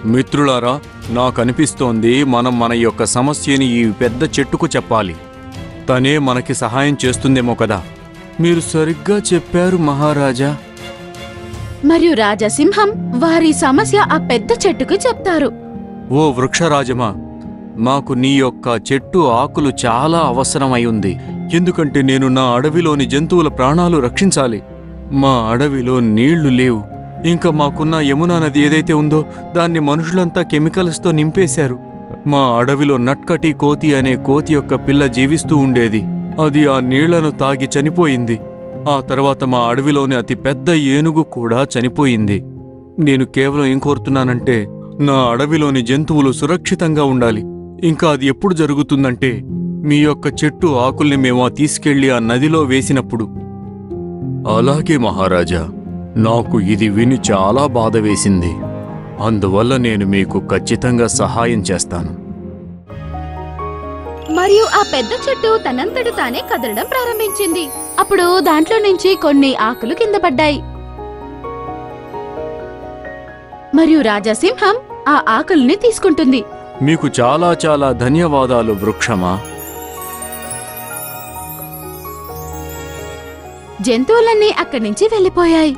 మిత్రులారా, నాకనిపిస్తోంది మనం మన యొక్క సమస్యని ఈ పెద్ద చెట్టుకు చెప్పాలి. తనే మనకి సహాయం చేస్తుందేమో కదా. మీరు సరిగ్గా చెప్పారు మహారాజా. మరియు రాజసింహం వారి సమస్య ఆ పెద్ద చెట్టుకు చెప్తారు. ఓ వృక్షరాజమా, మాకు నీ యొక్క చెట్టు ఆకులు చాలా అవసరమై ఉంది. ఎందుకంటే నేను నా అడవిలోని జంతువుల ప్రాణాలు రక్షించాలి. మా అడవిలో నీళ్లు లేవు. ఇంకా మాకున్న యమునా నది ఏదైతే ఉందో దాన్ని మనుషులంతా కెమికల్స్తో నింపేశారు. మా అడవిలో నట్కటి కోతి అనే కోతి యొక్క పిల్ల జీవిస్తూ ఉండేది. అది ఆ నీళ్లను తాగి చనిపోయింది. ఆ తర్వాత మా అడవిలోని అతి పెద్ద ఏనుగు కూడా చనిపోయింది. నేను కేవలం ఏం కోరుతున్నానంటే నా అడవిలోని జంతువులు సురక్షితంగా ఉండాలి. ఇంకా అది ఎప్పుడు జరుగుతుందంటే మీ యొక్క చెట్టు ఆకుల్ని మేము తీసుకెళ్లి ఆ నదిలో వేసినప్పుడు. అలాగే మహారాజా, నాకు ఇది విని చాలా బాధ వేసింది. అందువల్ల నేను మీకు ఖచ్చితంగా సహాయం చేస్తాను. మరియు ఆ పెద్ద చెట్టు తనంతట తానే కదలడం ప్రారంభించింది. అప్పుడు దాంట్లో నుంచి కొన్ని ఆకులు కింద పడ్డాయి. మరియు రాజసింహం ఆ ఆకుల్ని తీసుకుంటుంది. మీకు చాలా చాలా ధన్యవాదాలు వృక్షమా. జంతువులన్నీ అక్కడి నుంచి వెళ్ళిపోయాయి.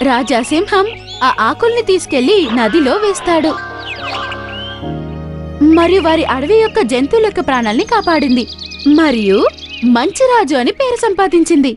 రాజాసింహం ఆ ఆకుల్ని తీసుకెళ్లి నదిలో వేస్తాడు. మరియు వారి అడవి యొక్క జంతువుల యొక్క ప్రాణాల్ని కాపాడింది. మరియు మంచి రాజు అని పేరు సంపాదించింది.